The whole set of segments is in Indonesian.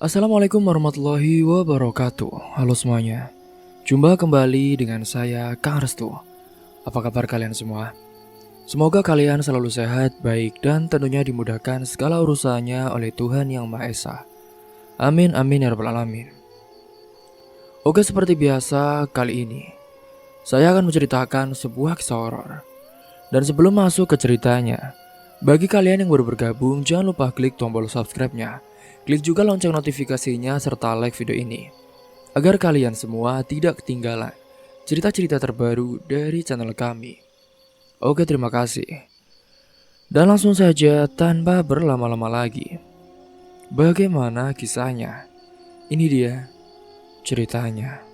Assalamualaikum warahmatullahi wabarakatuh. Halo semuanya. Jumpa kembali dengan saya Kang Restu. Apa kabar kalian semua? Semoga kalian selalu sehat, baik, dan tentunya dimudahkan segala urusannya oleh Tuhan Yang Maha Esa. Amin amin ya rabbal alamin. Oke, seperti biasa kali ini saya akan menceritakan sebuah kisah horor. Dan sebelum masuk ke ceritanya, bagi kalian yang baru bergabung, jangan lupa klik tombol subscribe-nya. Klik juga lonceng notifikasinya serta like video ini, agar kalian semua tidak ketinggalan cerita-cerita terbaru dari channel kami. Oke, terima kasih. Dan langsung saja tanpa berlama-lama lagi. Bagaimana kisahnya? Ini dia ceritanya.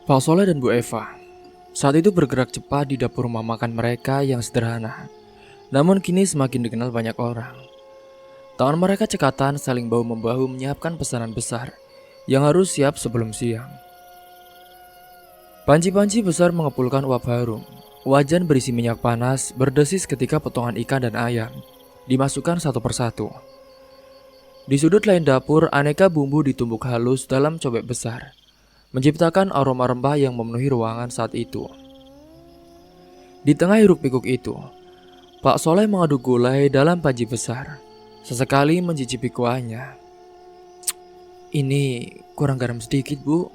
Pak Soleh dan Bu Eva saat itu bergerak cepat di dapur rumah makan mereka yang sederhana, namun kini semakin dikenal banyak orang. Tangan mereka cekatan saling bahu-membahu menyiapkan pesanan besar yang harus siap sebelum siang. Panci-panci besar mengepulkan uap harum. Wajan berisi minyak panas berdesis ketika potongan ikan dan ayam dimasukkan satu persatu. Di sudut lain dapur, aneka bumbu ditumbuk halus dalam cobek besar, menciptakan aroma rempah yang memenuhi ruangan saat itu. Di tengah hiruk-pikuk itu, Pak Soleh mengaduk gulai dalam panci besar. Sesekali mencicipi kuahnya. Ini kurang garam sedikit, Bu.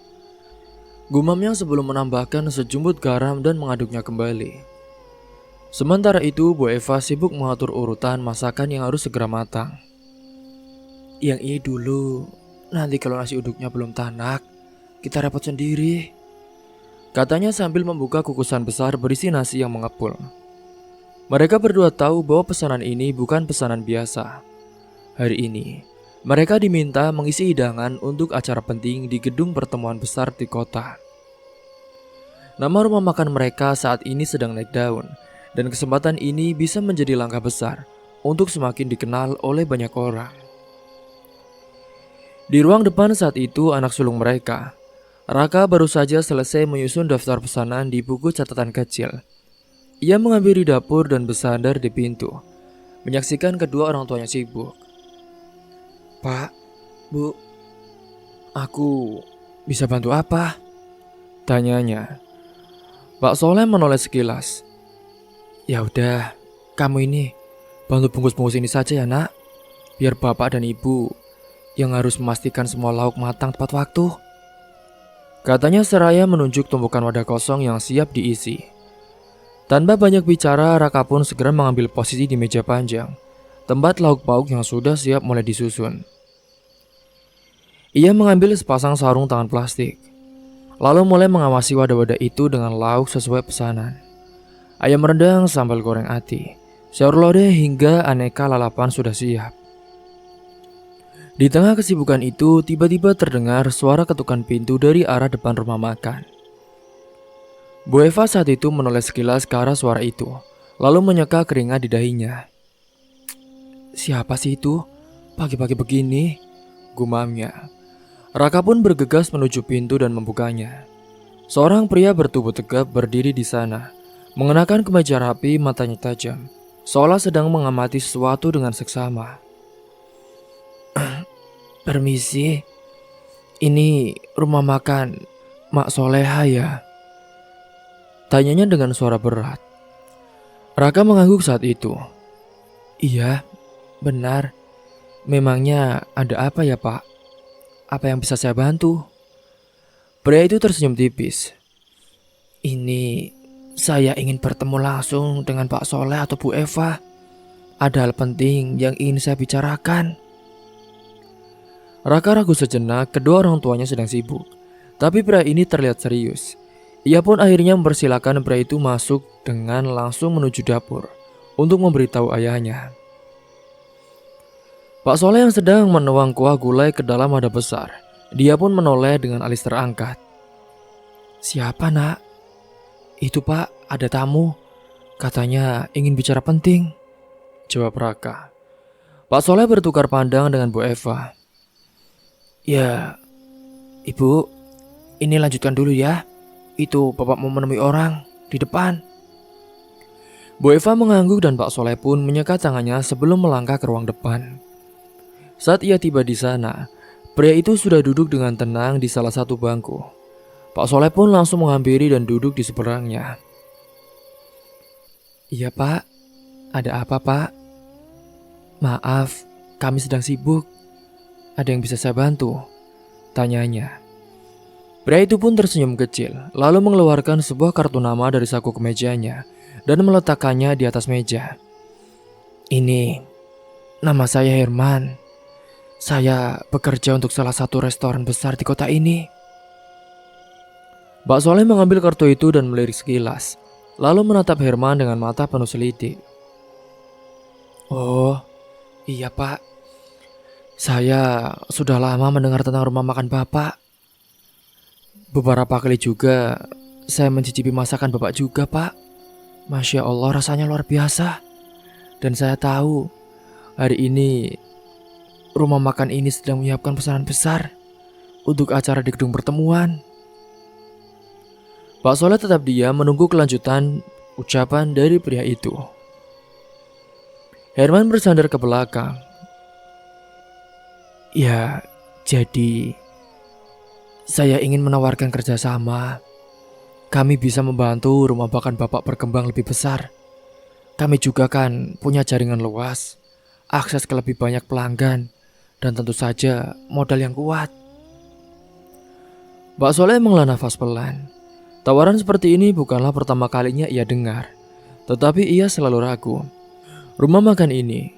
Gumamnya sebelum menambahkan sejumput garam dan mengaduknya kembali. Sementara itu, Bu Eva sibuk mengatur urutan masakan yang harus segera matang. Yang ini dulu, nanti kalau nasi uduknya belum tanak, kita repot sendiri, katanya sambil membuka kukusan besar berisi nasi yang mengepul. Mereka berdua tahu bahwa pesanan ini bukan pesanan biasa. Hari ini, mereka diminta mengisi hidangan untuk acara penting di gedung pertemuan besar di kota. Nama rumah makan mereka saat ini sedang naik daun, dan kesempatan ini bisa menjadi langkah besar untuk semakin dikenal oleh banyak orang. Di ruang depan saat itu, anak sulung mereka, Raka, baru saja selesai menyusun daftar pesanan di buku catatan kecil. Ia menghampiri dapur dan bersandar di pintu, menyaksikan kedua orang tuanya sibuk. Pak, Bu, aku bisa bantu apa? Tanyanya. Pak Soleh menoleh sekilas. Ya udah, kamu ini bantu bungkus-bungkus ini saja ya nak. Biar bapak dan ibu yang harus memastikan semua lauk matang tepat waktu, katanya seraya menunjuk tumpukan wadah kosong yang siap diisi. Tanpa banyak bicara, Raka pun segera mengambil posisi di meja panjang, tempat lauk pauk yang sudah siap mulai disusun. Ia mengambil sepasang sarung tangan plastik, lalu mulai mengawasi wadah-wadah itu dengan lauk sesuai pesanan. Ayam rendang, sambal goreng ati, sayur lodeh hingga aneka lalapan sudah siap. Di tengah kesibukan itu, tiba-tiba terdengar suara ketukan pintu dari arah depan rumah makan. Bu Eva saat itu menoleh sekilas ke arah suara itu, lalu menyeka keringat di dahinya. Siapa sih itu? Pagi-pagi begini, gumamnya. Raka pun bergegas menuju pintu dan membukanya. Seorang pria bertubuh tegap berdiri di sana, mengenakan kemeja rapi, matanya tajam, seolah sedang mengamati sesuatu dengan seksama. Permisi, ini rumah makan Mak Soleha ya? Tanyanya dengan suara berat. Raka mengangguk saat itu. Iya, benar. Memangnya ada apa ya Pak? Apa yang bisa saya bantu? Pria itu tersenyum tipis. Ini saya ingin bertemu langsung dengan Pak Soleh atau Bu Eva. Ada hal penting yang ingin saya bicarakan. Raka ragu sejenak, kedua orang tuanya sedang sibuk. Tapi pria ini terlihat serius. Ia pun akhirnya mempersilahkan pria itu masuk dengan langsung menuju dapur untuk memberitahu ayahnya. Pak Soleh yang sedang menuang kuah gulai ke dalam wadah besar, dia pun menoleh dengan alis terangkat. Siapa nak? Itu Pak, ada tamu. Katanya ingin bicara penting, jawab Raka. Pak Soleh bertukar pandang dengan Bu Eva. Ya, Ibu, ini lanjutkan dulu ya. Itu Bapak mau menemui orang di depan. Bu Eva mengangguk dan Pak Soleh pun menyeka tangannya sebelum melangkah ke ruang depan. Saat ia tiba di sana, pria itu sudah duduk dengan tenang di salah satu bangku. Pak Soleh pun langsung menghampiri dan duduk di seberangnya. "Iya Pak, ada apa Pak?" "Maaf, kami sedang sibuk. Ada yang bisa saya bantu?" tanyanya. Pria itu pun tersenyum kecil, lalu mengeluarkan sebuah kartu nama dari saku kemejanya dan meletakkannya di atas meja. "Ini, nama saya Herman. Saya bekerja untuk salah satu restoran besar di kota ini." Pak Soleh mengambil kartu itu dan melirik sekilas, lalu menatap Herman dengan mata penuh selidik. "Oh, iya Pak. Saya sudah lama mendengar tentang rumah makan Bapak. Beberapa kali juga saya mencicipi masakan Bapak juga, Pak. Masya Allah, rasanya luar biasa. Dan saya tahu hari ini rumah makan ini sedang menyiapkan pesanan besar untuk acara di gedung pertemuan." Pak Soleh tetap diam menunggu kelanjutan ucapan dari pria itu. Herman bersandar ke belakang. "Ya, jadi saya ingin menawarkan kerjasama. Kami bisa membantu rumah makan Bapak berkembang lebih besar. Kami juga kan punya jaringan luas, akses ke lebih banyak pelanggan, dan tentu saja modal yang kuat." Pak Soleh menghela nafas pelan. Tawaran seperti ini bukanlah pertama kalinya ia dengar, tetapi ia selalu ragu. Rumah makan ini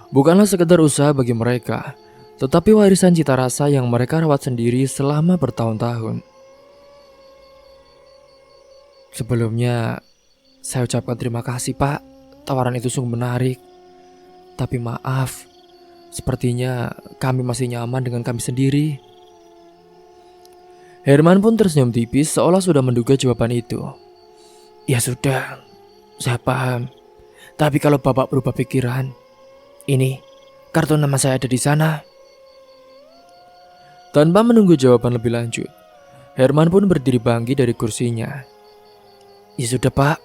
bukanlah sekedar usaha bagi mereka, tetapi warisan cita rasa yang mereka rawat sendiri selama bertahun-tahun. "Sebelumnya, saya ucapkan terima kasih Pak. Tawaran itu sungguh menarik. Tapi maaf, sepertinya kami masih nyaman dengan kami sendiri." Herman pun tersenyum tipis seolah sudah menduga jawaban itu. "Ya sudah, saya paham. Tapi kalau Bapak berubah pikiran, ini kartu nama saya ada di sana." Tanpa menunggu jawaban lebih lanjut, Herman pun berdiri bangkit dari kursinya. "Ya sudah Pak,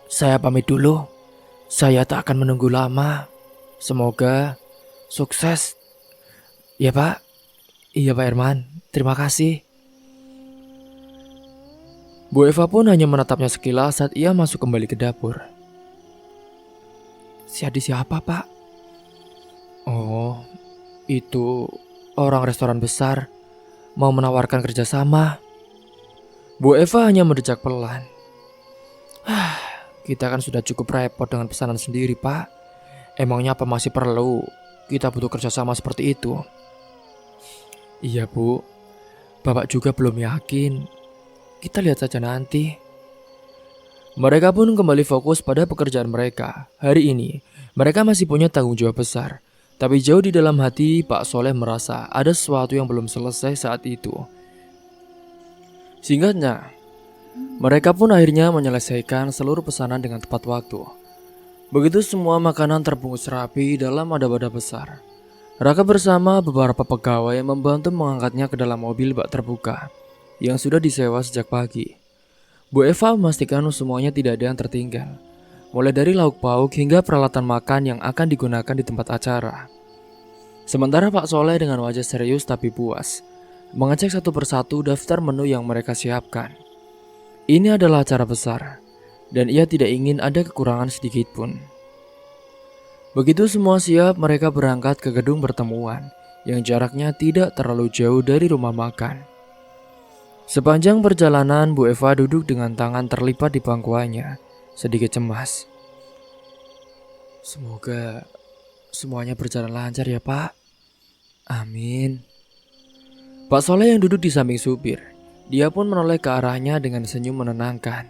saya pamit dulu. Saya tak akan menunggu lama. Semoga sukses." "Ya Pak." "Iya Pak Herman, terima kasih." Bu Eva pun hanya menatapnya sekilas saat ia masuk kembali ke dapur. Siapa Pak?" "Oh, itu orang restoran besar mau menawarkan kerjasama." Bu Eva hanya mendecak pelan. "Kita kan sudah cukup repot dengan pesanan sendiri Pak. Emangnya apa masih perlu kita butuh kerjasama seperti itu?" "Iya Bu, Bapak juga belum yakin. Kita lihat saja nanti." Mereka pun kembali fokus pada pekerjaan mereka. Hari ini, mereka masih punya tanggung jawab besar. Tapi jauh di dalam hati, Pak Soleh merasa ada sesuatu yang belum selesai saat itu. Singkatnya, mereka pun akhirnya menyelesaikan seluruh pesanan dengan tepat waktu. Begitu semua makanan terbungkus rapi dalam wadah-wadah besar. Raka bersama beberapa pegawai membantu mengangkatnya ke dalam mobil bak terbuka yang sudah disewa sejak pagi. Bu Eva memastikan semuanya tidak ada yang tertinggal, mulai dari lauk pauk hingga peralatan makan yang akan digunakan di tempat acara. Sementara Pak Soleh dengan wajah serius tapi puas, mengecek satu persatu daftar menu yang mereka siapkan. Ini adalah acara besar, dan ia tidak ingin ada kekurangan sedikit pun. Begitu semua siap, mereka berangkat ke gedung pertemuan yang jaraknya tidak terlalu jauh dari rumah makan. Sepanjang perjalanan, Bu Eva duduk dengan tangan terlipat di pangkuannya, sedikit cemas. "Semoga semuanya berjalan lancar ya Pak. Amin." Pak Soleh yang duduk di samping supir, dia pun menoleh ke arahnya dengan senyum menenangkan.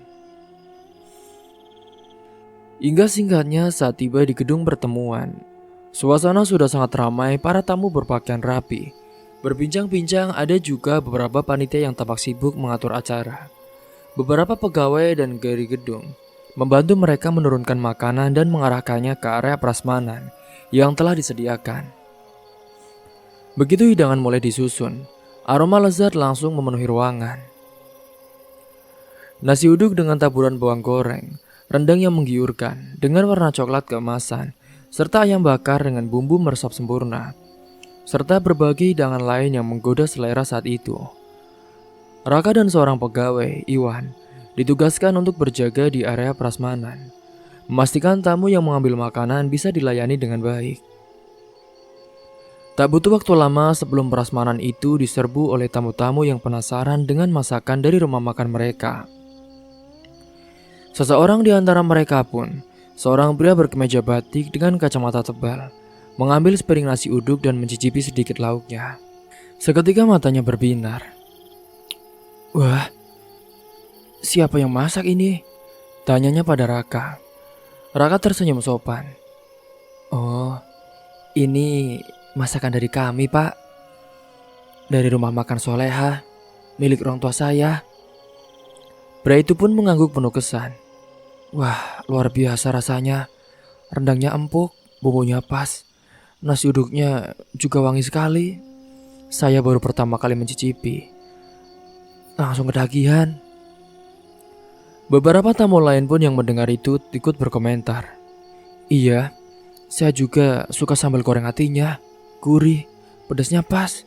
Hingga singkatnya saat tiba di gedung pertemuan, suasana sudah sangat ramai, para tamu berpakaian rapi. Berbincang-bincang, ada juga beberapa panitia yang tampak sibuk mengatur acara. Beberapa pegawai dan dari gedung membantu mereka menurunkan makanan dan mengarahkannya ke area prasmanan yang telah disediakan. Begitu hidangan mulai disusun, aroma lezat langsung memenuhi ruangan. Nasi uduk dengan taburan bawang goreng, rendang yang menggiurkan dengan warna coklat keemasan, serta ayam bakar dengan bumbu meresap sempurna. serta berbagai hidangan lain yang menggoda selera saat itu. Raka dan seorang pegawai, Iwan, ditugaskan untuk berjaga di area prasmanan, memastikan tamu yang mengambil makanan bisa dilayani dengan baik. Tak butuh waktu lama sebelum prasmanan itu diserbu oleh tamu-tamu yang penasaran dengan masakan dari rumah makan mereka. Seseorang di antara mereka pun, seorang pria berkemeja batik dengan kacamata tebal, mengambil sepiring nasi uduk dan mencicipi sedikit lauknya. Seketika matanya berbinar. "Wah, siapa yang masak ini?" tanyanya pada Raka. Raka tersenyum sopan. "Oh, ini masakan dari kami, Pak. Dari rumah makan Soleha, milik orang tua saya." Pria itu pun mengangguk penuh kesan. "Wah, luar biasa rasanya. Rendangnya empuk, bumbunya pas. Nasi uduknya juga wangi sekali. Saya baru pertama kali mencicipi. Langsung ketagihan." Beberapa tamu lain pun yang mendengar itu ikut berkomentar. "Iya, saya juga suka sambal goreng hatinya. Gurih, pedasnya pas."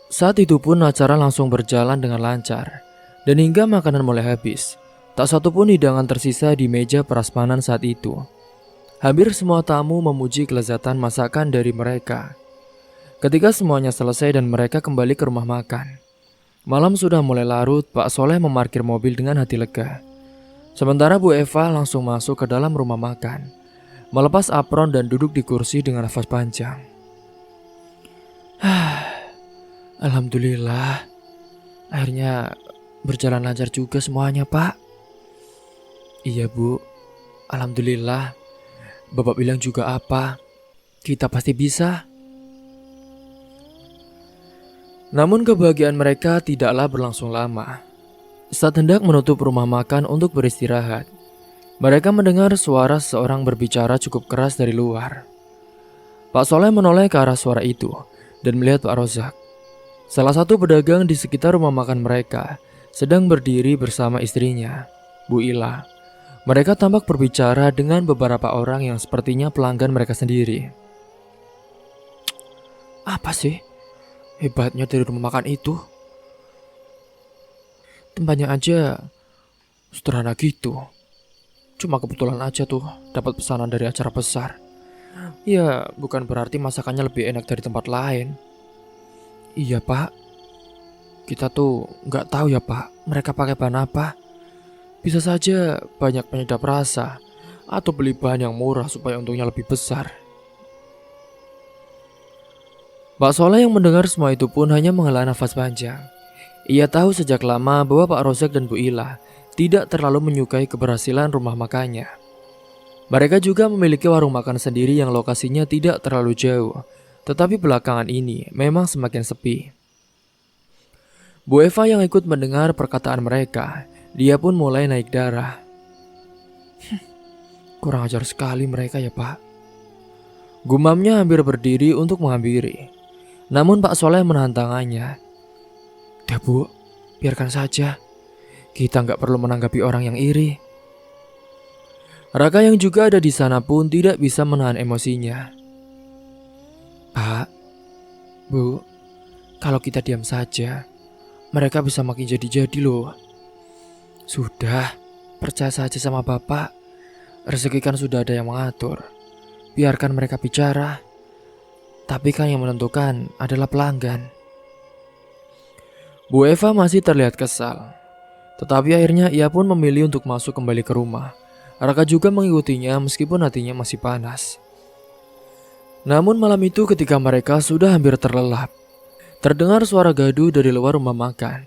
Saat itu pun acara langsung berjalan dengan lancar. Dan hingga makanan mulai habis, tak satu pun hidangan tersisa di meja prasmanan saat itu. Hampir semua tamu memuji kelezatan masakan dari mereka. Ketika semuanya selesai dan mereka kembali ke rumah makan, malam sudah mulai larut. Pak Soleh memarkir mobil dengan hati lega. Sementara Bu Eva langsung masuk ke dalam rumah makan, melepas apron dan duduk di kursi dengan nafas panjang. "Alhamdulillah, akhirnya berjalan lancar juga semuanya, Pak." "Iya, Bu. Alhamdulillah. Bapak bilang juga apa? Kita pasti bisa." Namun kebahagiaan mereka tidaklah berlangsung lama. Saat hendak menutup rumah makan untuk beristirahat, mereka mendengar suara seseorang berbicara cukup keras dari luar. Pak Soleh menoleh ke arah suara itu dan melihat Pak Rozak, salah satu pedagang di sekitar rumah makan mereka, sedang berdiri bersama istrinya, Bu Ila. Mereka tampak berbicara dengan beberapa orang yang sepertinya pelanggan mereka sendiri. "Apa sih hebatnya dari rumah makan itu? Tempatnya aja sederhana gitu. Cuma kebetulan aja tuh dapat pesanan dari acara besar. Ya, bukan berarti masakannya lebih enak dari tempat lain." "Iya, Pak. Kita tuh nggak tahu ya, Pak, mereka pakai bahan apa. Bisa saja banyak penyedap rasa atau beli bahan yang murah supaya untungnya lebih besar." Pak Soleh yang mendengar semua itu pun hanya menghela nafas panjang. Ia tahu sejak lama bahwa Pak Rozak dan Bu Ila tidak terlalu menyukai keberhasilan rumah makannya. Mereka juga memiliki warung makan sendiri yang lokasinya tidak terlalu jauh, tetapi belakangan ini memang semakin sepi. Bu Eva yang ikut mendengar perkataan mereka, dia pun mulai naik darah. "Kurang ajar sekali mereka ya, Pak." Gumamnya hampir berdiri untuk menghampiri. Namun Pak Soleh menahan tangannya. "Dah, Bu, biarkan saja. Kita nggak perlu menanggapi orang yang iri." Raka yang juga ada di sana pun tidak bisa menahan emosinya. "Pak, Bu, kalau kita diam saja, mereka bisa makin jadi-jadi loh. Sudah, percaya saja sama Bapak. Rezeki kan sudah ada yang mengatur. Biarkan mereka bicara. Tapi kan yang menentukan adalah pelanggan." Bu Eva masih terlihat kesal. Tetapi akhirnya ia pun memilih untuk masuk kembali ke rumah. Raka juga mengikutinya meskipun hatinya masih panas. Namun malam itu ketika mereka sudah hampir terlelap, terdengar suara gaduh dari luar rumah makan.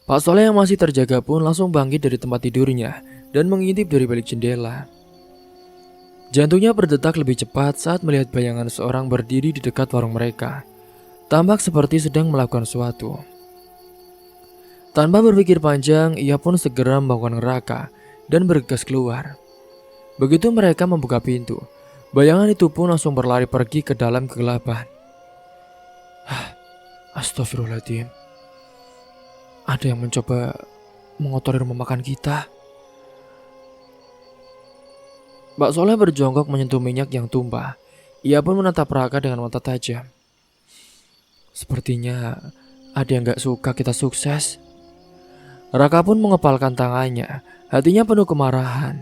Pak Soleh yang masih terjaga pun langsung bangkit dari tempat tidurnya dan mengintip dari balik jendela. Jantungnya berdetak lebih cepat saat melihat bayangan seorang berdiri di dekat warung mereka. Tampak seperti sedang melakukan sesuatu. Tanpa berpikir panjang, ia pun segera membangunkan Raka dan bergegas keluar. Begitu mereka membuka pintu, bayangan itu pun langsung berlari pergi ke dalam kegelapan. Astagfirullahaladzim. Ada yang mencoba mengotori rumah makan kita. Pak Soleh berjongkok menyentuh minyak yang tumpah. Ia pun menatap Raka dengan mata tajam. Sepertinya ada yang gak suka kita sukses. Raka pun mengepalkan tangannya, hatinya penuh kemarahan.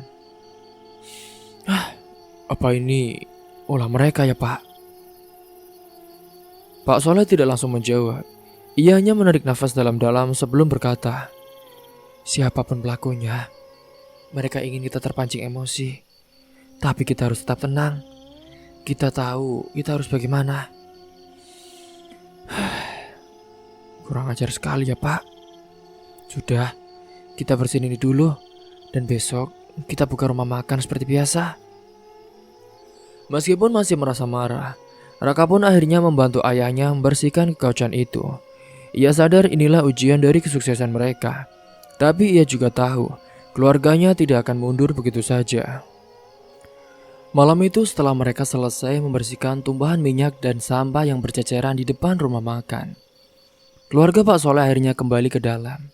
Apa ini ulah mereka ya, Pak? Pak Soleh tidak langsung menjawab. Ia hanya menarik nafas dalam-dalam sebelum berkata, siapapun pelakunya, mereka ingin kita terpancing emosi. Tapi kita harus tetap tenang. Kita tahu kita harus bagaimana. Kurang ajar sekali ya, Pak. Sudah, kita bersihin ini dulu. Dan besok kita buka rumah makan seperti biasa. Meskipun masih merasa marah, Raka pun akhirnya membantu ayahnya membersihkan kekacauan itu. Ia sadar inilah ujian dari kesuksesan mereka. Tapi ia juga tahu keluarganya tidak akan mundur begitu saja. Malam itu setelah mereka selesai membersihkan tumbahan minyak dan sampah yang berceceran di depan rumah makan, keluarga Pak Soleh akhirnya kembali ke dalam.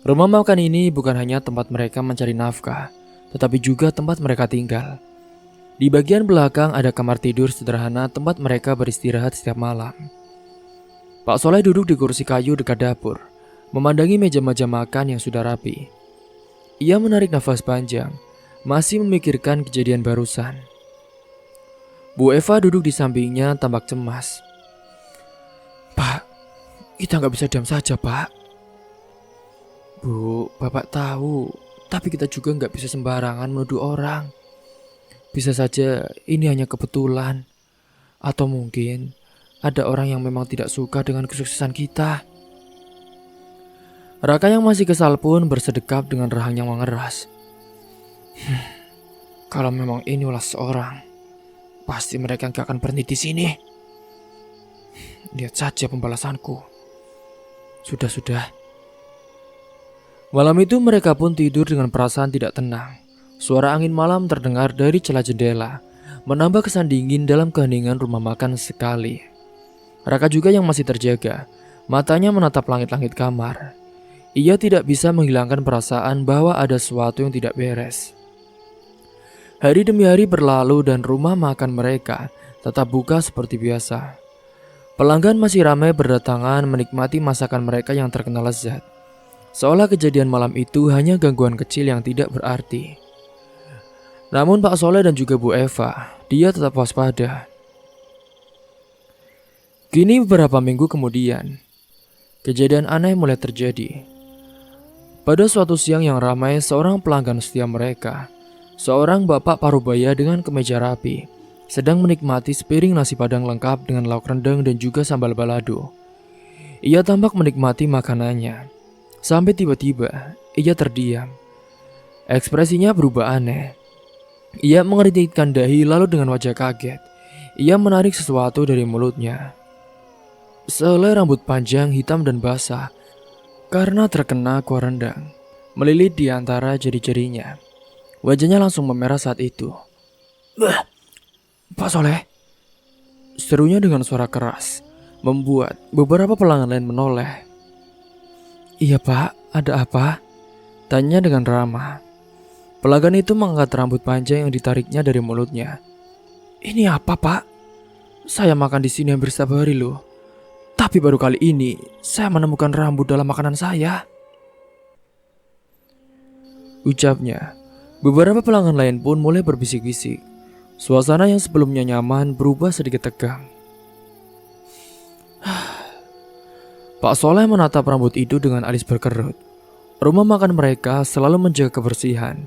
Rumah makan ini bukan hanya tempat mereka mencari nafkah, tetapi juga tempat mereka tinggal. Di bagian belakang ada kamar tidur sederhana tempat mereka beristirahat setiap malam. Pak Soleh duduk di kursi kayu dekat dapur, memandangi meja-meja makan yang sudah rapi. Ia menarik nafas panjang, masih memikirkan kejadian barusan. Bu Eva duduk di sampingnya tampak cemas. Pak, kita nggak bisa diam saja, Pak. Bu, Bapak tahu, tapi kita juga nggak bisa sembarangan menuduh orang. Bisa saja ini hanya kebetulan, atau mungkin ada orang yang memang tidak suka dengan kesuksesan kita. Raka yang masih kesal pun bersedekap dengan rahang yang mengeras. Kalau memang ini ulah seorang, pasti mereka gak akan berhenti di sini. Lihat saja pembalasanku. Sudah. Malam itu mereka pun tidur dengan perasaan tidak tenang. Suara angin malam terdengar dari celah jendela, menambah kesan dingin dalam keheningan rumah makan sekali. Raka juga yang masih terjaga, matanya menatap langit-langit kamar. Ia tidak bisa menghilangkan perasaan bahwa ada sesuatu yang tidak beres. Hari demi hari berlalu dan rumah makan mereka tetap buka seperti biasa. Pelanggan masih ramai berdatangan menikmati masakan mereka yang terkenal lezat. Seolah kejadian malam itu hanya gangguan kecil yang tidak berarti. Namun Pak Soleh dan juga Bu Eva, dia tetap waspada. Kini beberapa minggu kemudian, kejadian aneh mulai terjadi. Pada suatu siang yang ramai, seorang pelanggan setia mereka, seorang bapak parubaya dengan kemeja rapi, sedang menikmati sepiring nasi padang lengkap dengan lauk rendang dan juga sambal balado. Ia tampak menikmati makanannya, sampai tiba-tiba ia terdiam. Ekspresinya berubah aneh. Ia mengerikitkan dahi lalu dengan wajah kaget, ia menarik sesuatu dari mulutnya. Sehelai rambut panjang hitam dan basah karena terkena kuah rendang melilit di antara jari-jarinya. Wajahnya langsung memerah saat itu. Pak Soleh, serunya dengan suara keras, membuat beberapa pelanggan lain menoleh. Iya Pak, ada apa? Tanya dengan ramah. Pelanggan itu mengangkat rambut panjang yang ditariknya dari mulutnya. Ini apa Pak? Saya makan di sini hampir setiap hari loh. Tapi baru kali ini saya menemukan rambut dalam makanan saya. Ucapnya. Beberapa pelanggan lain pun mulai berbisik-bisik. Suasana yang sebelumnya nyaman berubah sedikit tegang. Pak Soleh menatap rambut itu dengan alis berkerut. Rumah makan mereka selalu menjaga kebersihan.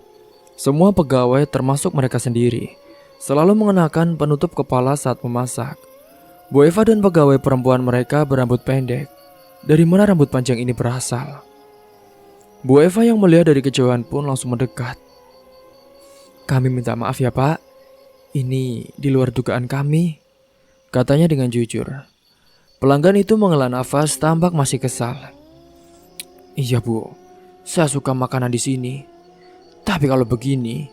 Semua pegawai termasuk mereka sendiri selalu mengenakan penutup kepala saat memasak. Bu Eva dan pegawai perempuan mereka berambut pendek. Dari mana rambut panjang ini berasal? Bu Eva yang melihat dari kejauhan pun langsung mendekat. Kami minta maaf ya Pak, ini di luar dugaan kami, katanya dengan jujur. Pelanggan itu menghela nafas tampak masih kesal. Iya Bu, saya suka makanan di sini. Tapi kalau begini,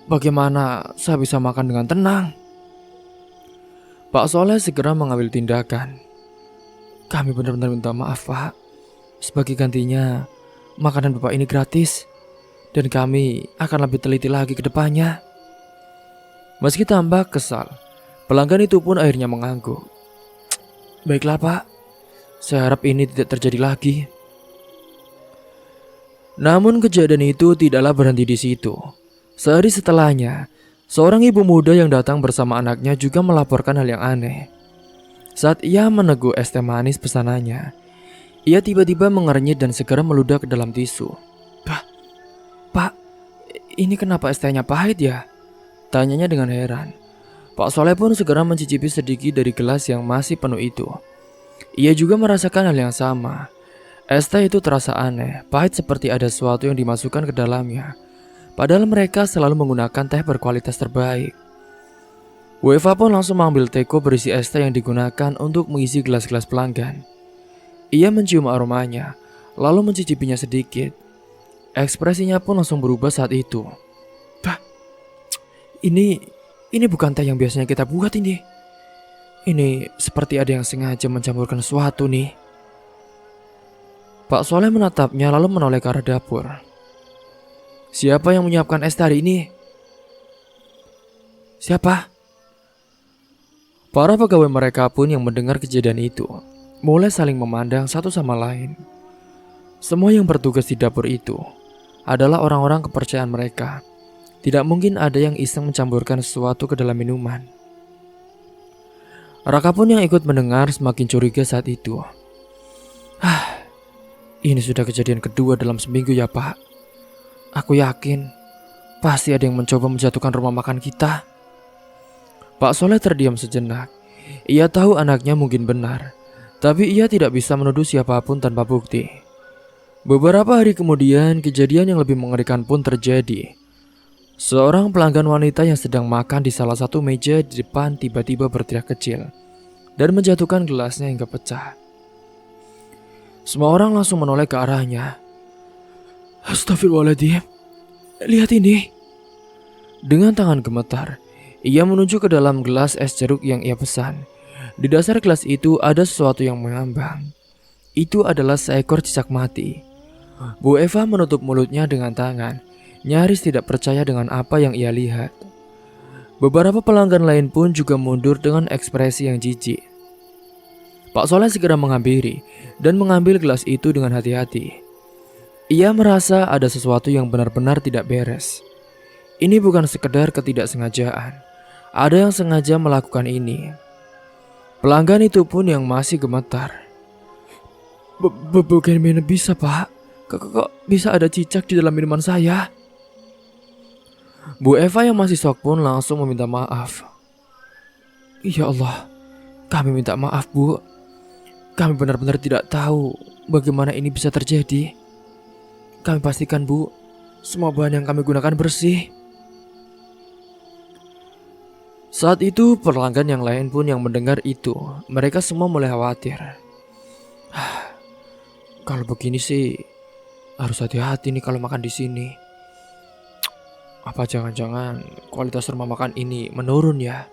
bagaimana saya bisa makan dengan tenang? Pak Soleh segera mengambil tindakan. Kami benar-benar minta maaf Pak. Sebagai gantinya, makanan Bapak ini gratis. Dan kami akan lebih teliti lagi ke depannya. Meski tampak kesal, pelanggan itu pun akhirnya mengangguk. Baiklah Pak, saya harap ini tidak terjadi lagi. Namun kejadian itu tidaklah berhenti di situ. Sehari setelahnya, seorang ibu muda yang datang bersama anaknya juga melaporkan hal yang aneh. Saat ia meneguk es teh manis pesanannya, ia tiba-tiba mengernyit dan segera meludah ke dalam tisu. Pak, ini kenapa es tehnya pahit ya? Tanyanya dengan heran. Pak Soleh pun segera mencicipi sedikit dari gelas yang masih penuh itu. Ia juga merasakan hal yang sama. Es teh itu terasa aneh, pahit seperti ada sesuatu yang dimasukkan ke dalamnya. Padahal mereka selalu menggunakan teh berkualitas terbaik. Bu Eva pun langsung mengambil teko berisi es teh yang digunakan untuk mengisi gelas-gelas pelanggan. Ia mencium aromanya, lalu mencicipinya sedikit. Ekspresinya pun langsung berubah saat itu. Ini bukan teh yang biasanya kita buat ini. Ini seperti ada yang sengaja mencampurkan sesuatu nih. Pak Soleh menatapnya lalu menoleh ke arah dapur. Siapa yang menyiapkan es hari ini? Siapa? Para pegawai mereka pun yang mendengar kejadian itu mulai saling memandang satu sama lain. Semua yang bertugas di dapur itu adalah orang-orang kepercayaan mereka. Tidak mungkin ada yang iseng mencampurkan sesuatu ke dalam minuman. Raka pun yang ikut mendengar semakin curiga saat itu. Ini sudah kejadian kedua dalam seminggu ya Pak. Aku yakin pasti ada yang mencoba menjatuhkan rumah makan kita. Pak Soleh terdiam sejenak. Ia tahu anaknya mungkin benar, tapi ia tidak bisa menuduh siapapun tanpa bukti. Beberapa hari kemudian, kejadian yang lebih mengerikan pun terjadi. Seorang pelanggan wanita yang sedang makan di salah satu meja di depan tiba-tiba berteriak kecil dan menjatuhkan gelasnya hingga pecah. Semua orang langsung menoleh ke arahnya. Astagfirullahaladzim, lihat ini. Dengan tangan gemetar, ia menuju ke dalam gelas es jeruk yang ia pesan. Di dasar gelas itu ada sesuatu yang mengambang. Itu adalah seekor cicak mati. Bu Eva menutup mulutnya dengan tangan, nyaris tidak percaya dengan apa yang ia lihat. Beberapa pelanggan lain pun juga mundur dengan ekspresi yang jijik. Pak Soleh segera menghampiri dan mengambil gelas itu dengan hati-hati. Ia merasa ada sesuatu yang benar-benar tidak beres. Ini bukan sekedar ketidaksengajaan. Ada yang sengaja melakukan ini. Pelanggan itu pun yang masih gemetar. Bagaimana bisa Pak? Kok bisa ada cicak di dalam minuman saya? Bu Eva yang masih shock pun langsung meminta maaf. Ya Allah, kami minta maaf Bu. Kami benar-benar tidak tahu bagaimana ini bisa terjadi. Kami pastikan Bu, semua bahan yang kami gunakan bersih. Saat itu pelanggan yang lain pun yang mendengar itu, mereka semua mulai khawatir. Kalau begini sih, harus hati-hati nih kalau makan di sini. Apa jangan-jangan kualitas rumah makan ini menurun ya?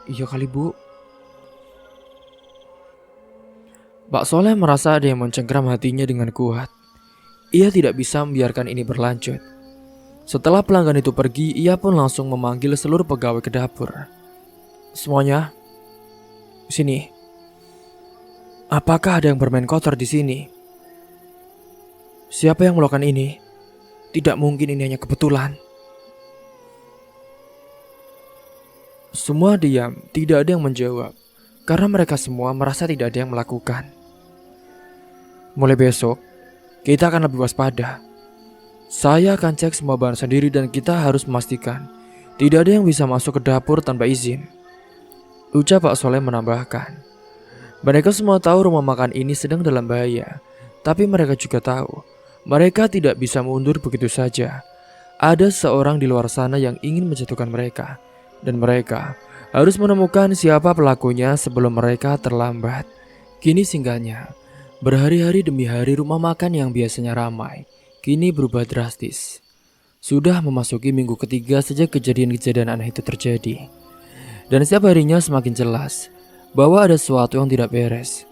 Iya kali Bu. Pak Soleh merasa ada yang mencengkram hatinya dengan kuat. Ia tidak bisa membiarkan ini berlanjut. Setelah pelanggan itu pergi, ia pun langsung memanggil seluruh pegawai ke dapur. Semuanya, sini. Apakah ada yang bermain kotor di sini? Siapa yang melakukan ini? Tidak mungkin ini hanya kebetulan. Semua diam, tidak ada yang menjawab, karena mereka semua merasa tidak ada yang melakukan. Mulai besok, kita akan lebih waspada. Saya akan cek semua bahan sendiri dan kita harus memastikan tidak ada yang bisa masuk ke dapur tanpa izin. Ucap Pak Soleh menambahkan. Mereka semua tahu rumah makan ini sedang dalam bahaya, tapi mereka juga tahu mereka tidak bisa mundur begitu saja. Ada seorang di luar sana yang ingin menjatuhkan mereka, dan mereka harus menemukan siapa pelakunya sebelum mereka terlambat. Kini singkatnya, berhari-hari demi hari rumah makan yang biasanya ramai, kini berubah drastis. Sudah memasuki minggu ketiga sejak kejadian-kejadian aneh itu terjadi. Dan setiap harinya semakin jelas bahwa ada sesuatu yang tidak beres.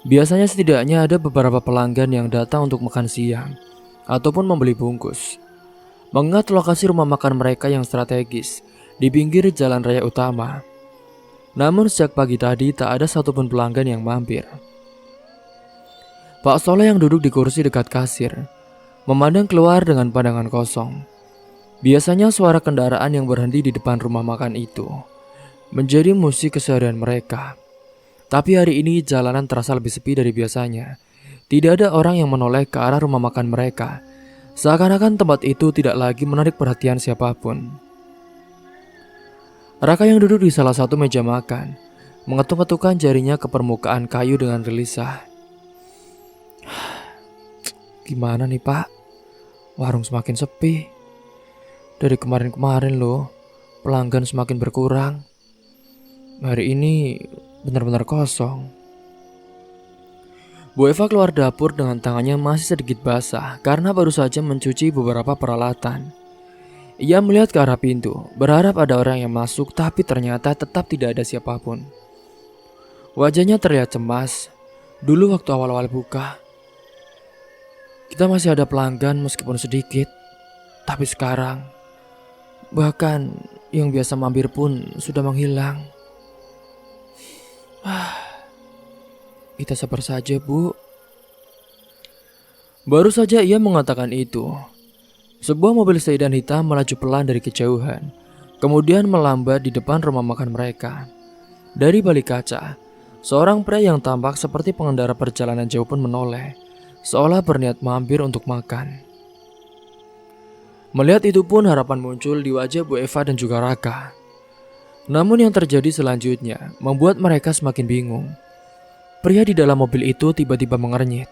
Biasanya setidaknya ada beberapa pelanggan yang datang untuk makan siang ataupun membeli bungkus. mengingat lokasi rumah makan mereka yang strategis di pinggir jalan raya utama. Namun sejak pagi tadi tak ada satupun pelanggan yang mampir. Pak Soleh yang duduk di kursi dekat kasir memandang keluar dengan pandangan kosong. Biasanya suara kendaraan yang berhenti di depan rumah makan itu menjadi musik keseharian mereka. Tapi hari ini jalanan terasa lebih sepi dari biasanya. Tidak ada orang yang menoleh ke arah rumah makan mereka. Seakan-akan tempat itu tidak lagi menarik perhatian siapapun. Raka yang duduk di salah satu meja makan mengetuk-ketukkan jarinya ke permukaan kayu dengan gelisah. Gimana nih Pak? Warung semakin sepi. Dari kemarin-kemarin loh, pelanggan semakin berkurang. Hari ini benar-benar kosong. Bu Eva keluar dapur dengan tangannya masih sedikit basah karena baru saja mencuci beberapa peralatan. Ia melihat ke arah pintu, berharap ada orang yang masuk, tapi ternyata tetap tidak ada siapapun. Wajahnya terlihat cemas. Dulu waktu awal-awal buka, kita masih ada pelanggan meskipun sedikit. Tapi sekarang, bahkan yang biasa mampir pun sudah menghilang. Kita sabar saja, Bu. Baru saja ia mengatakan itu, sebuah mobil sedan hitam melaju pelan dari kejauhan, kemudian melambat di depan rumah makan mereka. Dari balik kaca, seorang pria yang tampak seperti pengendara perjalanan jauh pun menoleh, seolah berniat mampir untuk makan. Melihat itu pun harapan muncul di wajah Bu Eva dan juga Raka. Namun yang terjadi selanjutnya membuat mereka semakin bingung. Pria di dalam mobil itu tiba-tiba mengernyit.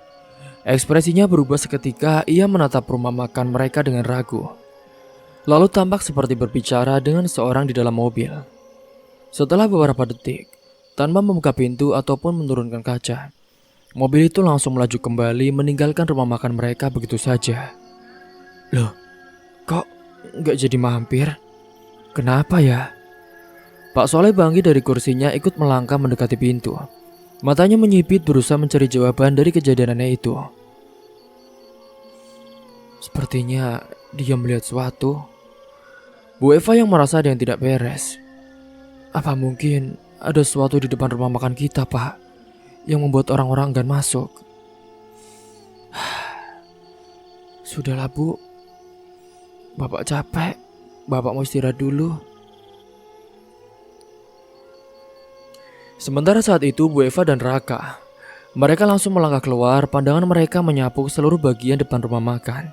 Ekspresinya berubah seketika. Ia menatap rumah makan mereka dengan ragu. Lalu tampak seperti berbicara dengan seorang di dalam mobil. Setelah beberapa detik, tanpa membuka pintu ataupun menurunkan kaca, mobil itu langsung melaju kembali meninggalkan rumah makan mereka begitu saja. Loh, kok nggak jadi mampir? Kenapa ya? Pak Soleh bangkit dari kursinya ikut melangkah mendekati pintu. Matanya menyipit berusaha mencari jawaban dari kejadian aneh itu. Sepertinya dia melihat sesuatu. Bu Eva yang merasa ada yang tidak beres. Apa mungkin ada sesuatu di depan rumah makan kita, Pak, yang membuat orang-orang enggan masuk? Sudahlah, Bu. Bapak capek. Bapak mau istirahat dulu. Sementara saat itu Bu Eva dan Raka, mereka langsung melangkah keluar. Pandangan mereka menyapu seluruh bagian depan rumah makan.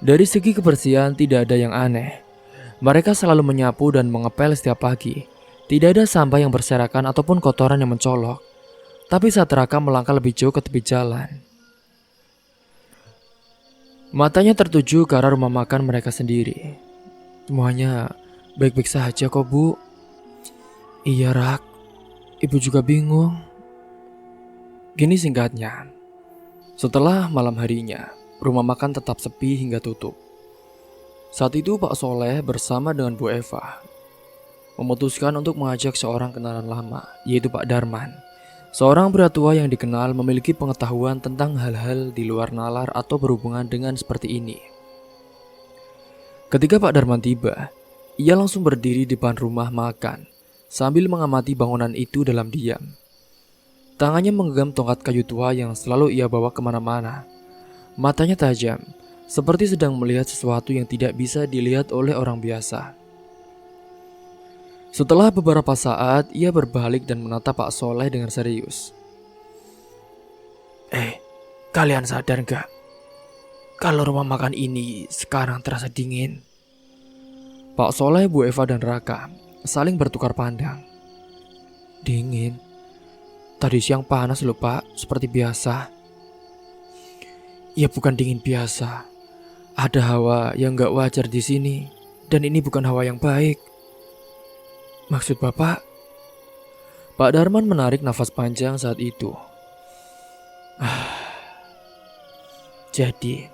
Dari segi kebersihan tidak ada yang aneh. Mereka selalu menyapu dan mengepel setiap pagi. Tidak ada sampah yang berserakan ataupun kotoran yang mencolok. Tapi saat Raka melangkah lebih jauh ke tepi jalan, matanya tertuju ke arah rumah makan mereka sendiri. Semuanya baik-baik saja kok, Bu. Iya, Rak. Ibu juga bingung. Gini singkatnya. Setelah malam harinya, rumah makan tetap sepi hingga tutup. Saat itu Pak Soleh bersama dengan Bu Eva memutuskan untuk mengajak seorang kenalan lama, yaitu Pak Darman. Seorang pria tua yang dikenal memiliki pengetahuan tentang hal-hal di luar nalar atau berhubungan dengan seperti ini. Ketika Pak Darman tiba, ia langsung berdiri di depan rumah makan sambil mengamati bangunan itu dalam diam. Tangannya menggenggam tongkat kayu tua yang selalu ia bawa kemana-mana. Matanya tajam, seperti sedang melihat sesuatu yang tidak bisa dilihat oleh orang biasa. Setelah beberapa saat, ia berbalik dan menatap Pak Soleh dengan serius. Kalian sadar gak? Kalau rumah makan ini sekarang terasa dingin. Pak Soleh, Bu Eva, dan Raka saling bertukar pandang. Dingin? Tadi siang panas loh, Pak, seperti biasa. Ya bukan dingin biasa. Ada hawa yang gak wajar di sini, dan ini bukan hawa yang baik. Maksud Bapak? Pak Darman menarik nafas panjang saat itu. Jadi,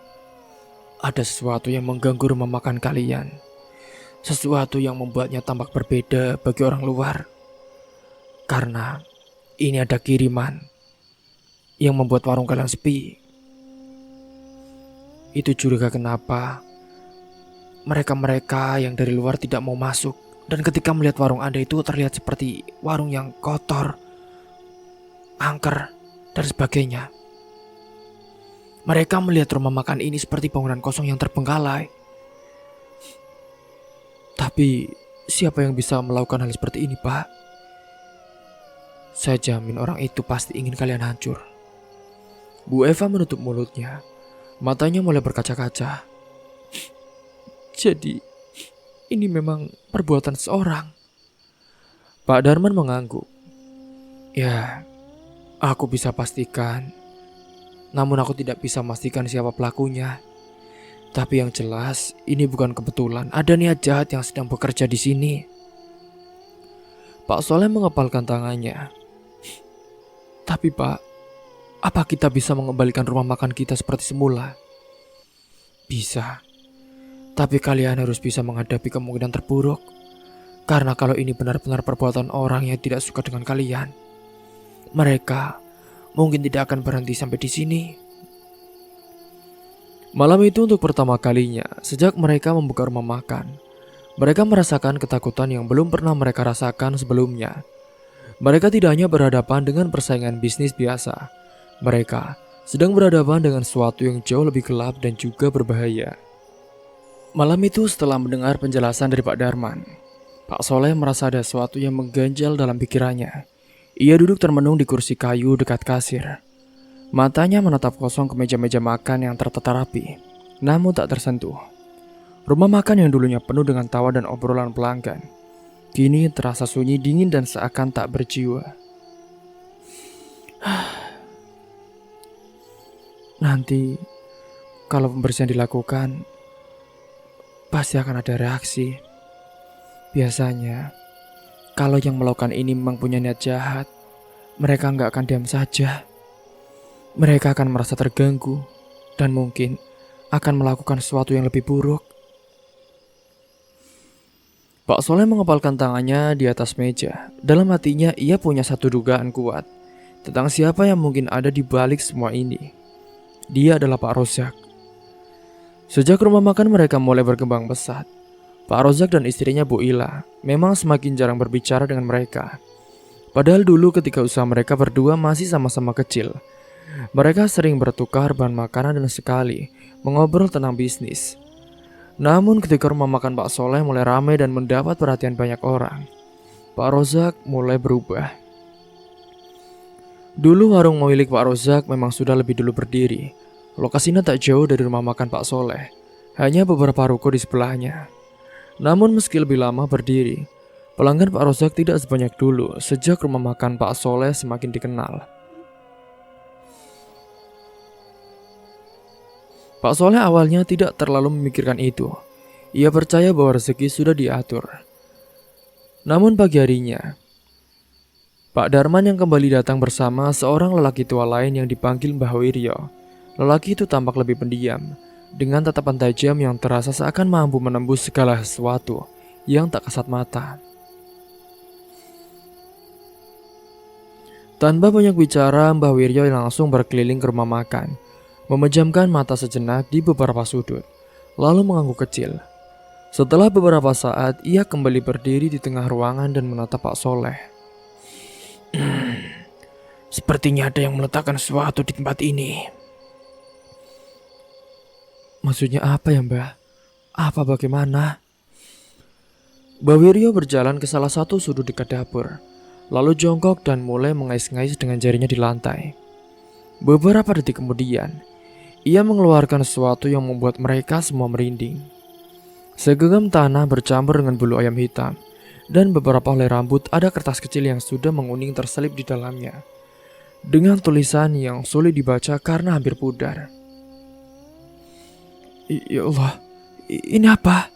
ada sesuatu yang mengganggu rumah makan kalian. Sesuatu yang membuatnya tampak berbeda bagi orang luar. Karena ini ada kiriman yang membuat warung kalian sepi. Itu juga kenapa mereka-mereka yang dari luar tidak mau masuk. Dan ketika melihat warung Anda itu terlihat seperti warung yang kotor, angker, dan sebagainya. Mereka melihat rumah makan ini seperti bangunan kosong yang terbengkalai. Tapi siapa yang bisa melakukan hal seperti ini, Pak? Saya jamin orang itu pasti ingin kalian hancur. Bu Eva menutup mulutnya. Matanya mulai berkaca-kaca. Jadi, ini memang perbuatan seorang. Pak Darman mengangguk. Ya, aku bisa pastikan. Namun aku tidak bisa memastikan siapa pelakunya. Tapi yang jelas, ini bukan kebetulan. Ada niat jahat yang sedang bekerja di sini. Pak Soleh mengepalkan tangannya. Tapi Pak, apa kita bisa mengembalikan rumah makan kita seperti semula? Bisa. Tapi kalian harus bisa menghadapi kemungkinan terburuk. Karena kalau ini benar-benar perbuatan orang yang tidak suka dengan kalian, mereka mungkin tidak akan berhenti sampai di sini. Malam itu untuk pertama kalinya sejak mereka membuka rumah makan, mereka merasakan ketakutan yang belum pernah mereka rasakan sebelumnya. Mereka tidak hanya berhadapan dengan persaingan bisnis biasa, mereka sedang berhadapan dengan sesuatu yang jauh lebih gelap dan juga berbahaya. Malam itu setelah mendengar penjelasan dari Pak Darman, Pak Soleh merasa ada sesuatu yang mengganjal dalam pikirannya. Ia duduk termenung di kursi kayu dekat kasir. Matanya menatap kosong ke meja-meja makan yang tertata rapi, namun tak tersentuh. Rumah makan yang dulunya penuh dengan tawa dan obrolan pelanggan, kini terasa sunyi, dingin, dan seakan tak berjiwa. Nanti, kalau pembersihan dilakukan, pasti akan ada reaksi. Biasanya, kalau yang melakukan ini memang punya niat jahat, mereka nggak akan diam saja. Mereka akan merasa terganggu dan mungkin akan melakukan sesuatu yang lebih buruk. Pak Soleh mengepalkan tangannya di atas meja. Dalam hatinya ia punya satu dugaan kuat tentang siapa yang mungkin ada di balik semua ini. Dia adalah Pak Rozak. Sejak rumah makan mereka mulai berkembang pesat, Pak Rozak dan istrinya Bu Ila memang semakin jarang berbicara dengan mereka. Padahal dulu ketika usaha mereka berdua masih sama-sama kecil, mereka sering bertukar bahan makanan dan sekali mengobrol tentang bisnis. Namun ketika rumah makan Pak Soleh mulai ramai dan mendapat perhatian banyak orang, Pak Rozak mulai berubah. Dulu warung milik Pak Rozak memang sudah lebih dulu berdiri. Lokasinya tak jauh dari rumah makan Pak Soleh, hanya beberapa ruko di sebelahnya. Namun meski lebih lama berdiri, pelanggan Pak Rozak tidak sebanyak dulu sejak rumah makan Pak Soleh semakin dikenal. Pak Soleh awalnya tidak terlalu memikirkan itu. Ia percaya bahwa rezeki sudah diatur. Namun pagi harinya, Pak Darman yang kembali datang bersama seorang lelaki tua lain yang dipanggil Mbah Wiryo. Lelaki itu tampak lebih pendiam, dengan tatapan tajam yang terasa seakan mampu menembus segala sesuatu yang tak kasat mata. Tanpa banyak bicara, Mbah Wiryo langsung berkeliling ke rumah makan, memejamkan mata sejenak di beberapa sudut, lalu mengangguk kecil. Setelah beberapa saat, ia kembali berdiri di tengah ruangan dan menatap Pak Soleh. Sepertinya ada yang meletakkan sesuatu di tempat ini. Maksudnya apa ya, Mbah? Apa bagaimana? Mbah Wiryo berjalan ke salah satu sudut dekat dapur, lalu jongkok dan mulai mengais-ngais dengan jarinya di lantai. Beberapa detik kemudian, ia mengeluarkan sesuatu yang membuat mereka semua merinding. Segenggam tanah bercampur dengan bulu ayam hitam, dan beberapa helai rambut ada kertas kecil yang sudah menguning terselip di dalamnya, dengan tulisan yang sulit dibaca karena hampir pudar. Ya Allah, ini apa?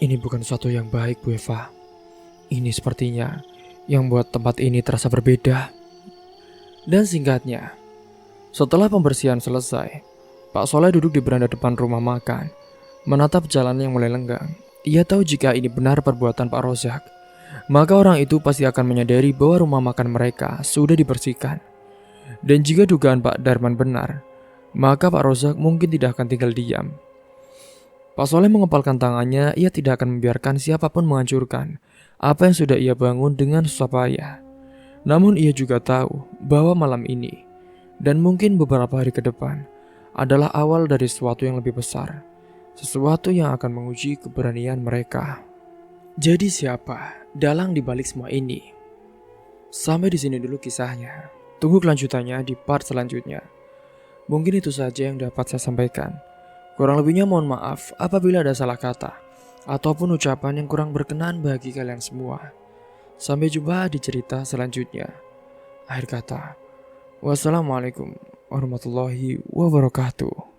Ini bukan sesuatu yang baik, Bu Eva. Ini sepertinya yang buat tempat ini terasa berbeda. Dan singkatnya, setelah pembersihan selesai, Pak Soleh duduk di beranda depan rumah makan, menatap jalan yang mulai lenggang. Ia tahu jika ini benar perbuatan Pak Rozak, maka orang itu pasti akan menyadari bahwa rumah makan mereka sudah dibersihkan. Dan jika dugaan Pak Darman benar, maka Pak Rozak mungkin tidak akan tinggal diam. Pak Soleh mengepalkan tangannya, ia tidak akan membiarkan siapapun menghancurkan apa yang sudah ia bangun dengan susah payah. Namun ia juga tahu bahwa malam ini, dan mungkin beberapa hari ke depan, adalah awal dari sesuatu yang lebih besar. Sesuatu yang akan menguji keberanian mereka. Jadi siapa dalang dibalik semua ini? Sampai di sini dulu kisahnya. Tunggu kelanjutannya di part selanjutnya. Mungkin itu saja yang dapat saya sampaikan. Kurang lebihnya mohon maaf apabila ada salah kata ataupun ucapan yang kurang berkenan bagi kalian semua. Sampai jumpa di cerita selanjutnya. Akhir kata, wassalamualaikum warahmatullahi wabarakatuh.